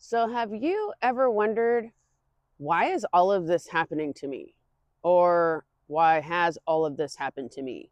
So, have you ever wondered, why is all of this happening to me? Or why has all of this happened to me?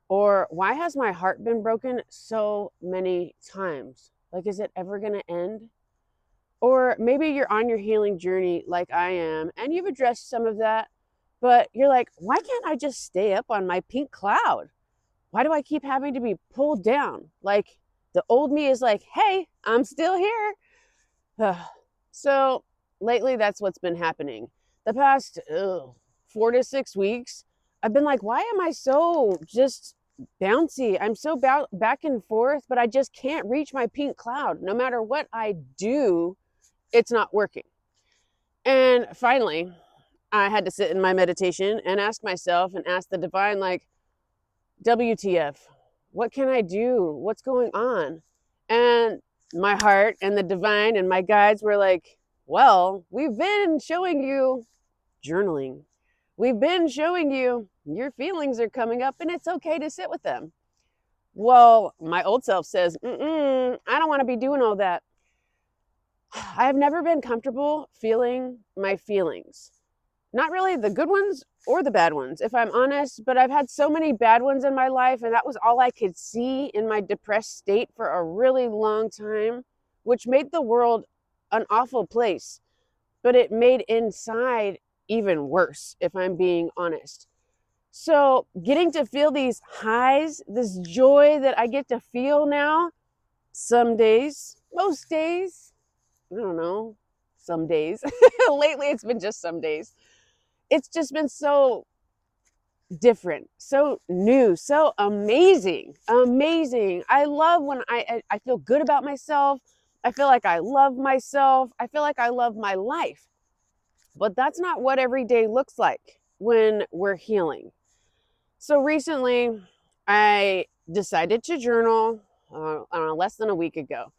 Or why has my heart been broken so many times? Like, is it ever going to end? Or maybe you're on your healing journey like I am, and you've addressed some of that, but you're like, why can't I just stay up on my pink cloud? Why do I keep having to be pulled down? Like, the old me is like, hey, I'm still here. So lately, that's what's been happening. The past 4 to 6 weeks, I've been like, why am I so just bouncy? I'm so back and forth, but I just can't reach my pink cloud. No matter what I do, it's not working. And finally, I had to sit in my meditation and ask myself and ask the divine, like, WTF? What can I do? What's going on? And my heart and the divine and my guides were like, well, we've been showing you journaling. We've been showing you your feelings are coming up and it's okay to sit with them. Well, my old self says, I don't want to be doing all that. I have never been comfortable feeling my feelings. Not really the good ones or the bad ones, if I'm honest, but I've had so many bad ones in my life, and that was all I could see in my depressed state for a really long time, which made the world an awful place. But it made inside even worse, if I'm being honest. So, getting to feel these highs, this joy that I get to feel now, some days, most days, I don't know, some days. Lately, it's been just some days. It's just been so different, so new, so amazing. Amazing. I love when I feel good about myself. I feel like I love myself. I feel like I love my life. But that's not what every day looks like when we're healing. So recently, I decided to journal, I don't know, less than a week ago.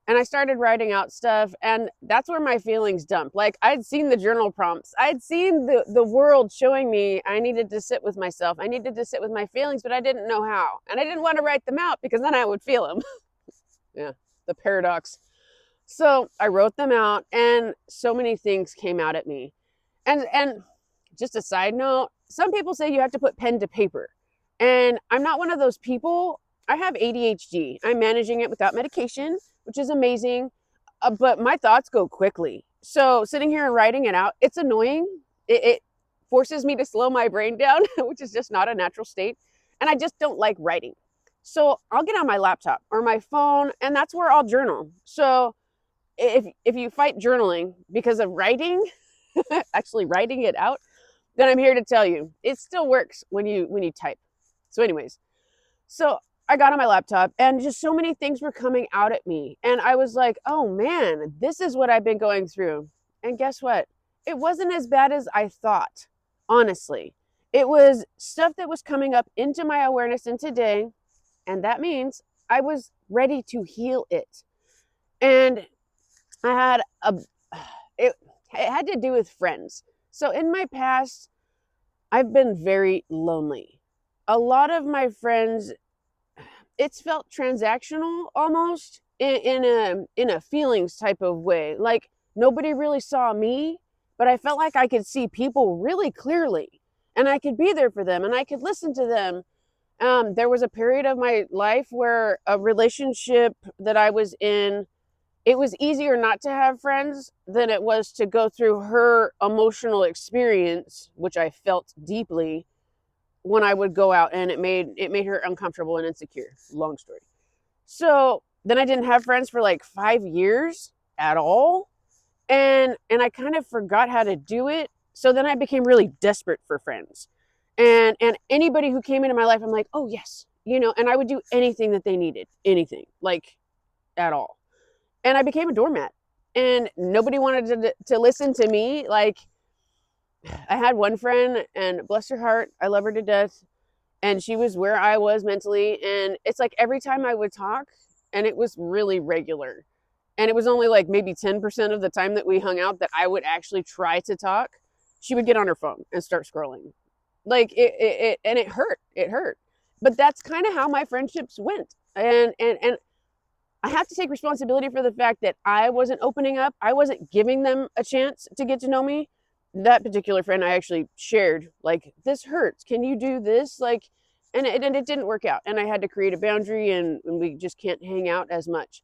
And I started writing out stuff, and that's where my feelings dumped. Like, I'd seen the journal prompts. I'd seen the world showing me I needed to sit with myself. I needed to sit with my feelings, but I didn't know how. And I didn't want to write them out because then I would feel them. Yeah, the paradox. So I wrote them out, and so many things came out at me. And just a side note, some people say you have to put pen to paper. And I'm not one of those people. I have ADHD. I'm managing it without medication, which is amazing. But my thoughts go quickly. So sitting here and writing it out, it's annoying. It forces me to slow my brain down, which is just not a natural state. And I just don't like writing. So I'll get on my laptop or my phone, and that's where I'll journal. So if you fight journaling because of writing, actually writing it out, then I'm here to tell you it still works when you type. So anyways, so I got on my laptop and just so many things were coming out at me, and I was like, oh man, this is what I've been going through. And guess what? It wasn't as bad as I thought. Honestly, it was stuff that was coming up into my awareness in today, and that means I was ready to heal it. And I had a it, it had to do with friends. So in my past, I've been very lonely. A lot of my friends, it's felt transactional almost in a feelings type of way. Like, nobody really saw me, but I felt like I could see people really clearly, and I could be there for them, and I could listen to them. There was a period of my life where a relationship that I was in, it was easier not to have friends than it was to go through her emotional experience, which I felt deeply when I would go out, and it made her uncomfortable and insecure. Long story. So then I didn't have friends for like 5 years at all. And I kind of forgot how to do it. So then I became really desperate for friends. And anybody who came into my life, I'm like, oh yes, and I would do anything that they needed, anything, like, at all. And I became a doormat, and nobody wanted to listen to me. Like, I had one friend, and bless her heart, I love her to death, and she was where I was mentally, and it's like every time I would talk, and it was really regular, and it was only like maybe 10% of the time that we hung out that I would actually try to talk, she would get on her phone and start scrolling. Like, it hurt, but that's kind of how my friendships went. And I have to take responsibility for the fact that I wasn't opening up. I wasn't giving them a chance to get to know me. That particular friend, I actually shared, like, this hurts. Can you do this? Like, and it didn't work out. And I had to create a boundary, and we just can't hang out as much.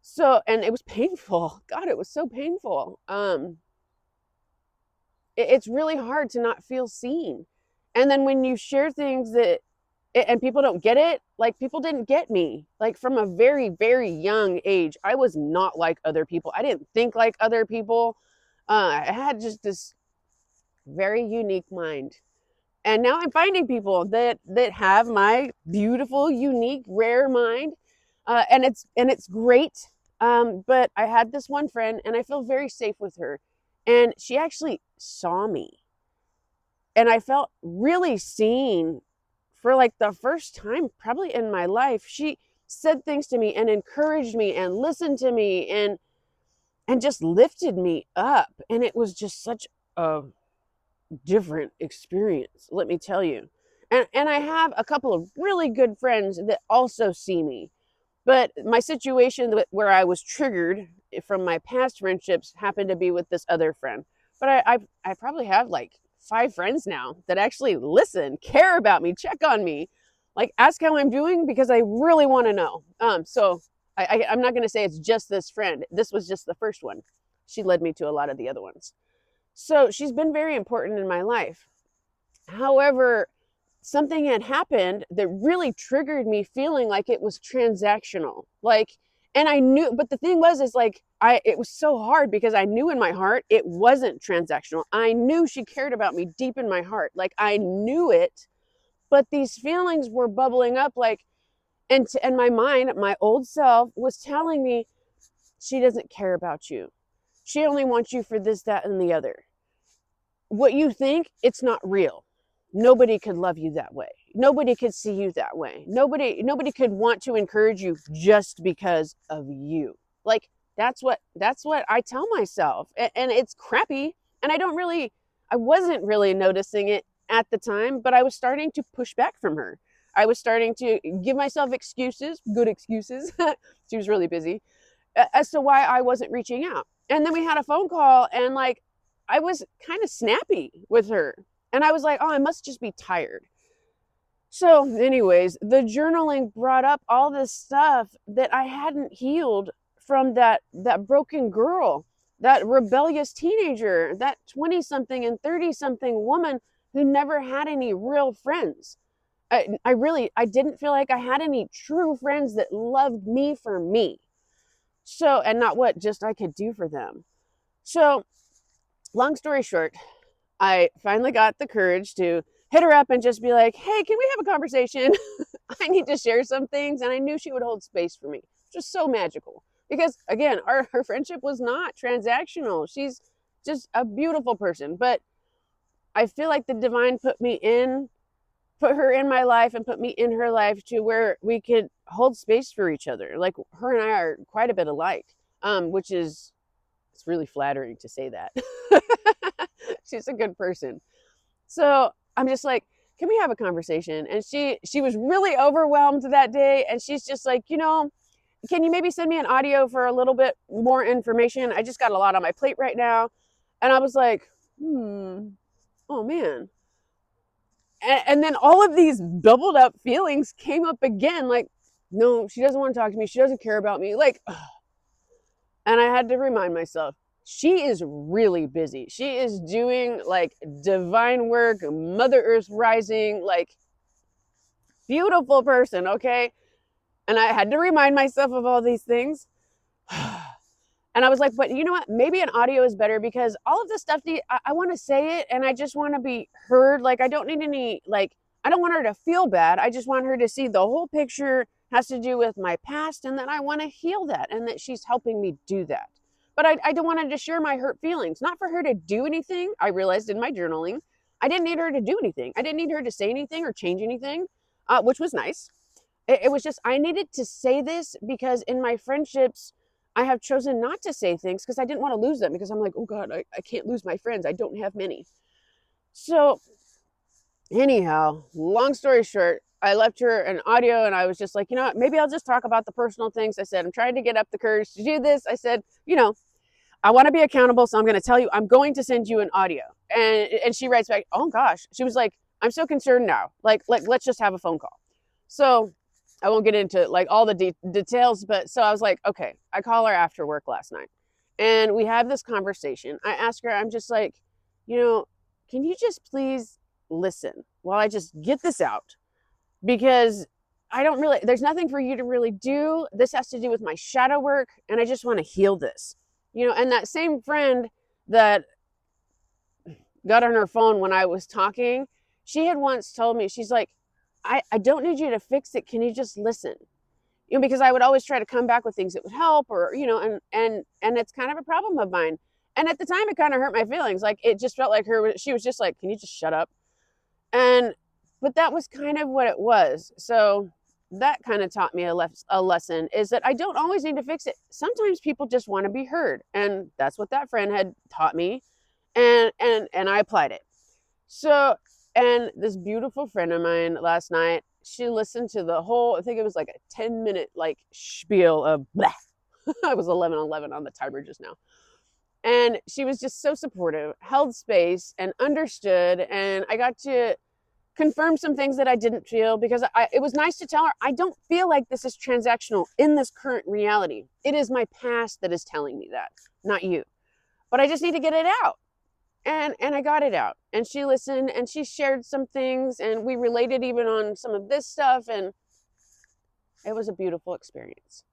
So, and it was painful. God, it was so painful. It's really hard to not feel seen. And then when you share things that, and people don't get it, like, people didn't get me. Like, from a very, very young age, I was not like other people. I didn't think like other people. I had just this very unique mind. And now I'm finding people that have my beautiful, unique, rare mind. And it's great. But I had this one friend, and I feel very safe with her. And she actually saw me. And I felt really seen for like the first time probably in my life. She said things to me and encouraged me and listened to me and just lifted me up. And it was just such a different experience, let me tell you. And I have a couple of really good friends that also see me. But my situation where I was triggered from my past friendships happened to be with this other friend. But I probably have like 5 friends now that actually listen, care about me, check on me, like ask how I'm doing, because I really want to know. So I'm not going to say it's just this friend. This was just the first one. She led me to a lot of the other ones. So she's been very important in my life. However, something had happened that really triggered me feeling like it was transactional. Like, and I knew, but the thing was, is like, it was so hard because I knew in my heart it wasn't transactional. I knew she cared about me deep in my heart. Like, I knew it, but these feelings were bubbling up, like, and my mind, my old self was telling me, she doesn't care about you. She only wants you for this, that, and the other. What you think, it's not real. Nobody could love you that way. Nobody could see you that way. Nobody could want to encourage you just because of you. Like, that's what I tell myself. And it's crappy. And I wasn't really noticing it at the time, but I was starting to push back from her. I was starting to give myself excuses, good excuses. She was really busy, as to why I wasn't reaching out. And then we had a phone call, and like, I was kind of snappy with her. And I was like, oh, I must just be tired. So anyways, the journaling brought up all this stuff that I hadn't healed from that broken girl, that rebellious teenager, that 20-something and 30-something woman who never had any real friends. I didn't feel like I had any true friends that loved me for me. So, and not what just I could do for them. So, long story short, I finally got the courage to hit her up and just be like, hey, can we have a conversation? I need to share some things. And I knew she would hold space for me. Just so magical. Because again, her friendship was not transactional. She's just a beautiful person. But I feel like the divine put her in my life and put me in her life to where we could hold space for each other. Like, her and I are quite a bit alike, which is, it's really flattering to say that. She's a good person. So I'm just like, can we have a conversation? And she was really overwhelmed that day. And she's just like, can you maybe send me an audio for a little bit more information? I just got a lot on my plate right now. And I was like, oh man. And then all of these bubbled up feelings came up again. Like, no, she doesn't want to talk to me. She doesn't care about me. Like, and I had to remind myself, she is really busy. She is doing like divine work, Mother Earth rising, like, beautiful person, okay? And I had to remind myself of all these things. And I was like, but you know what? Maybe an audio is better, because all of this stuff, I want to say it and I just want to be heard. Like, I don't need any, like, I don't want her to feel bad. I just want her to see the whole picture has to do with my past, and that I want to heal that, and that she's helping me do that. But I don't want to share my hurt feelings, not for her to do anything. I realized in my journaling, I didn't need her to do anything. I didn't need her to say anything or change anything, which was nice. It was just, I needed to say this because in my friendships, I have chosen not to say things because I didn't want to lose them, because I'm like, oh God, I can't lose my friends. I don't have many. So anyhow, long story short, I left her an audio and I was just like, you know what, maybe I'll just talk about the personal things. I said, I'm trying to get up the courage to do this. I said, you know, I want to be accountable. So I'm going to tell you, I'm going to send you an audio. And she writes back, oh gosh, she was like, I'm so concerned now. Like, let's just have a phone call. So I won't get into like all the details, but so I was like, okay, I call her after work last night and we have this conversation. I ask her, I'm just like, you know, can you just please listen while I just get this out? Because I don't really, there's nothing for you to really do. This has to do with my shadow work and I just want to heal this. You know, and that same friend that got on her phone when I was talking, she had once told me, she's like, I don't need you to fix it. Can you just listen? You know, because I would always try to come back with things that would help or, you know, and it's kind of a problem of mine. And at the time it kind of hurt my feelings. Like it just felt like she was just like, can you just shut up? And, but that was kind of what it was. So that kind of taught me a lesson is that I don't always need to fix it. Sometimes people just want to be heard. And that's what that friend had taught me. And I applied it. So, and this beautiful friend of mine last night, she listened to the whole, I think it was like a 10-minute like spiel of blah. I was 11:11 on the timer just now. And she was just so supportive, held space and understood. And I got to confirm some things that I didn't feel because it was nice to tell her, I don't feel like this is transactional in this current reality. It is my past that is telling me that, not you. But I just need to get it out. And I got it out. And she listened and she shared some things and we related even on some of this stuff. And it was a beautiful experience.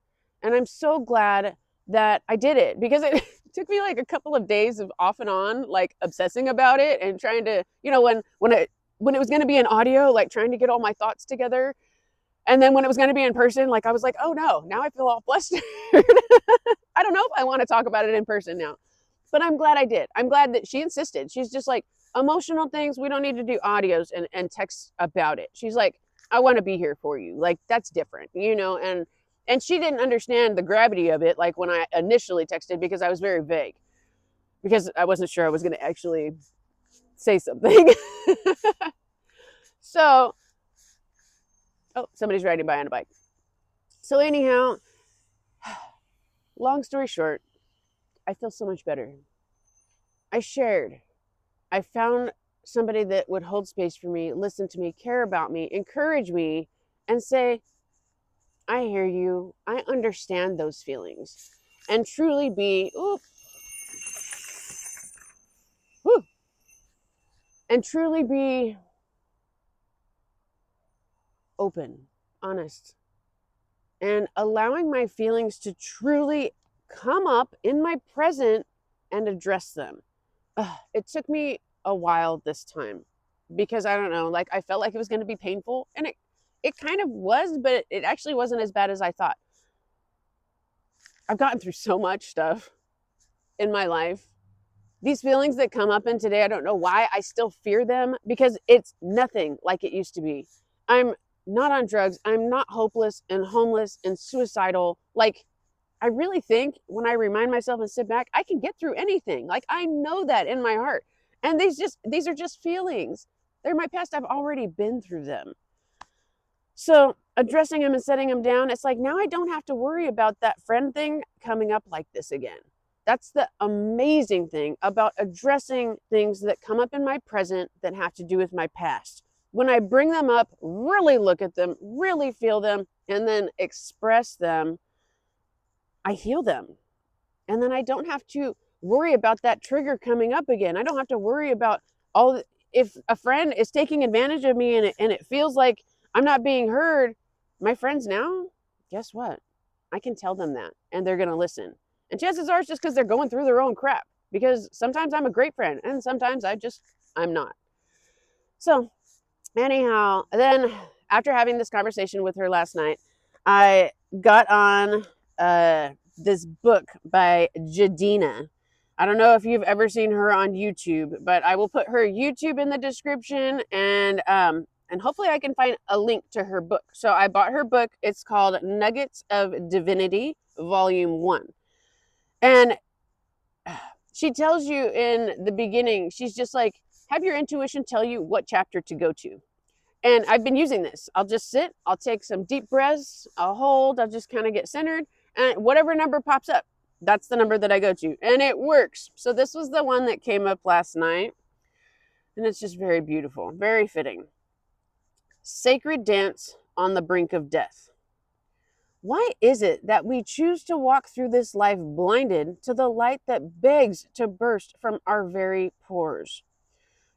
And I'm so glad that I did it because it took me like a couple of days of off and on, like obsessing about it and trying to, you know, when it was going to be an audio, like trying to get all my thoughts together. And then when it was going to be in person, like I was like, oh no, now I feel all flustered. I don't know if I want to talk about it in person now. But I'm glad I did. I'm glad that she insisted. She's just like, emotional things, we don't need to do audios and text about it. She's like, I want to be here for you. Like, that's different, you know? And she didn't understand the gravity of it, like when I initially texted, because I was very vague. Because I wasn't sure I was going to actually say something. So, oh, somebody's riding by on a bike. So anyhow, long story short, I feel so much better. I shared. I found somebody that would hold space for me, listen to me, care about me, encourage me, and say, I hear you. I understand those feelings. And truly be, and truly be open, honest, and allowing my feelings to truly come up in my present and address them. It took me a while this time because I don't know, like I felt like it was going to be painful, and it kind of was, but it actually wasn't as bad as I thought. I've gotten through so much stuff in my life. These feelings that come up in today, I don't know why I still fear them, because it's nothing like it used to be. I'm not on drugs. I'm not hopeless and homeless and suicidal. Like, I really think when I remind myself and sit back, I can get through anything. Like, I know that in my heart. And these are just feelings. They're my past. I've already been through them. So addressing them and setting them down, it's like, now I don't have to worry about that friend thing coming up like this again. That's the amazing thing about addressing things that come up in my present that have to do with my past. When I bring them up, really look at them, really feel them, and then express them, I heal them. And then I don't have to worry about that trigger coming up again. I don't have to worry about if a friend is taking advantage of me and it feels like I'm not being heard. My friends now, guess what? I can tell them that and they're going to listen. And chances are it's just because they're going through their own crap, because sometimes I'm a great friend and sometimes I'm not. So anyhow, then after having this conversation with her last night, I got on this book by Jhadina. I don't know if you've ever seen her on YouTube, but I will put her YouTube in the description, and hopefully I can find a link to her book. So I bought her book. It's called Nuggets of Divinity, Volume 1. And she tells you in the beginning, she's just like, have your intuition tell you what chapter to go to. And I've been using this. I'll just sit, I'll take some deep breaths, I'll hold, I'll just kind of get centered, and whatever number pops up, that's the number that I go to, and it works. So this was the one that came up last night, and it's just very beautiful, very fitting. Sacred dance on the brink of death. Why is it that we choose to walk through this life blinded to the light that begs to burst from our very pores?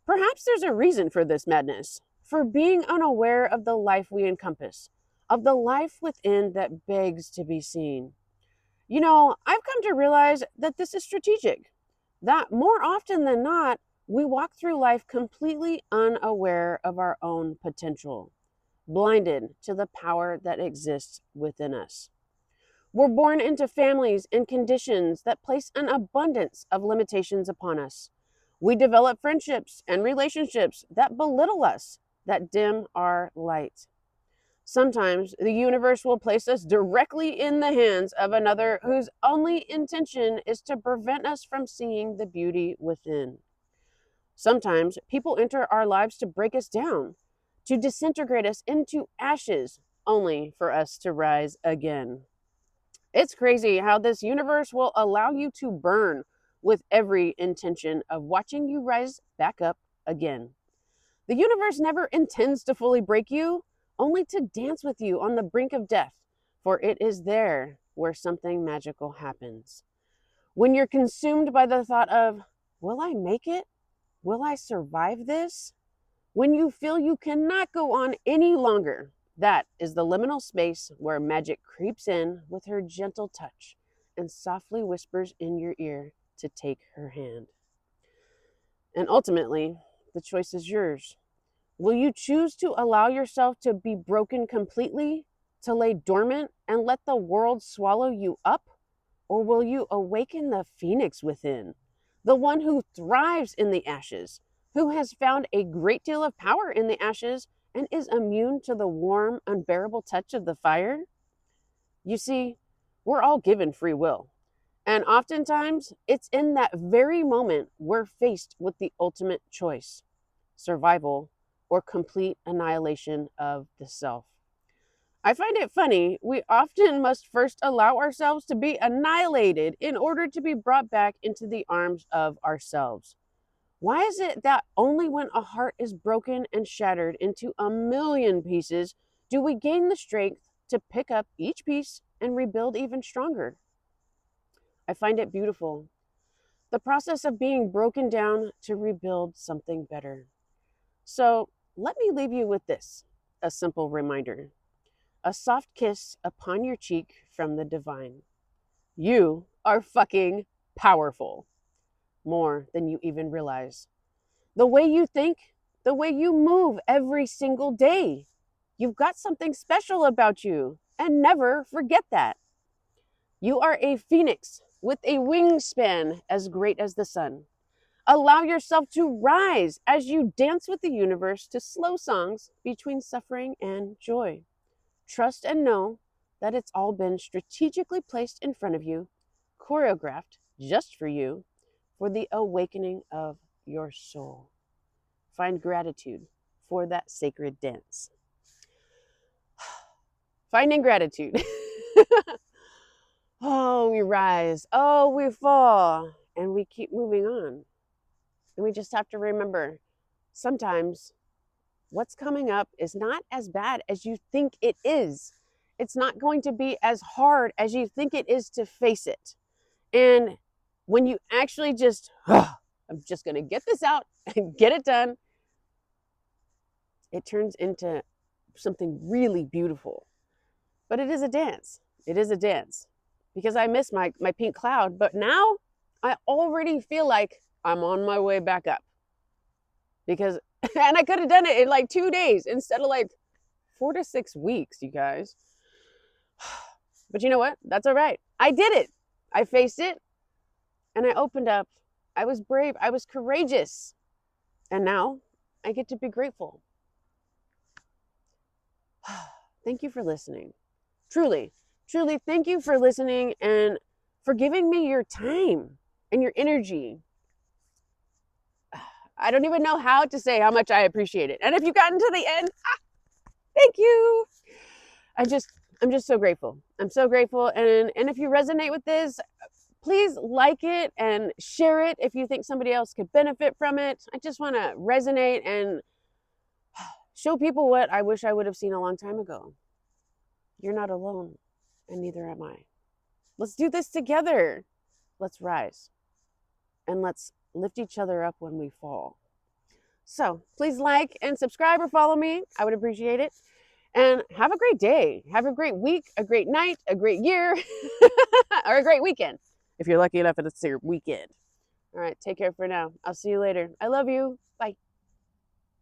Perhaps there's a reason for this madness, for being unaware of the life we encompass, of the life within that begs to be seen. You know, I've come to realize that this is strategic, that more often than not, we walk through life completely unaware of our own potential, blinded to the power that exists within us. We're born into families and conditions that place an abundance of limitations upon us. We develop friendships and relationships that belittle us, that dim our light. Sometimes the universe will place us directly in the hands of another whose only intention is to prevent us from seeing the beauty within. Sometimes people enter our lives to break us down, to disintegrate us into ashes, only for us to rise again. It's crazy how this universe will allow you to burn with every intention of watching you rise back up again. The universe never intends to fully break you, only to dance with you on the brink of death, for it is there where something magical happens. When you're consumed by the thought of, will I make it? Will I survive this? When you feel you cannot go on any longer, that is the liminal space where magic creeps in with her gentle touch and softly whispers in your ear to take her hand. And ultimately, the choice is yours. Will you choose to allow yourself to be broken completely, to lay dormant and let the world swallow you up? Or will you awaken the phoenix within, the one who thrives in the ashes, who has found a great deal of power in the ashes and is immune to the warm, unbearable touch of the fire? You see, we're all given free will. And oftentimes, it's in that very moment we're faced with the ultimate choice: survival or complete annihilation of the self. I find it funny, we often must first allow ourselves to be annihilated in order to be brought back into the arms of ourselves. Why is it that only when a heart is broken and shattered into a million pieces do we gain the strength to pick up each piece and rebuild even stronger? I find it beautiful. The process of being broken down to rebuild something better. So let me leave you with this, a simple reminder. A soft kiss upon your cheek from the divine. You are fucking powerful. More than you even realize. The way you think, the way you move every single day. You've got something special about you, and never forget that. You are a phoenix with a wingspan as great as the sun. Allow yourself to rise as you dance with the universe to slow songs between suffering and joy. Trust and know that it's all been strategically placed in front of you, choreographed just for you, for the awakening of your soul. Find gratitude for that sacred dance. Finding gratitude. Oh, we rise. Oh, we fall. And we keep moving on. And we just have to remember, sometimes what's coming up is not as bad as you think it is. It's not going to be as hard as you think it is to face it. And when you actually just, I'm just going to get this out and get it done, it turns into something really beautiful. But it is a dance. It is a dance. Because I miss my pink cloud, but now I already feel like I'm on my way back up. Because, and I could have done it in like 2 days instead of like 4 to 6 weeks, you guys. But you know what? That's all right. I did it. I faced it and I opened up. I was brave. I was courageous. And now I get to be grateful. Thank you for listening. Truly, truly, thank you for listening and for giving me your time and your energy. I don't even know how to say how much I appreciate it. And if you've gotten to the end, thank you. I'm just so grateful. I'm so grateful. And if you resonate with this, please like it and share it if you think somebody else could benefit from it. I just want to resonate and show people what I wish I would have seen a long time ago. You're not alone, and neither am I. Let's do this together. Let's rise, and let's lift each other up when we fall. So please like and subscribe or follow me. I would appreciate it. And have a great day. Have a great week, a great night, a great year, or a great weekend. If you're lucky enough and it's your weekend. All right, take care for now. I'll see you later. I love you. Bye.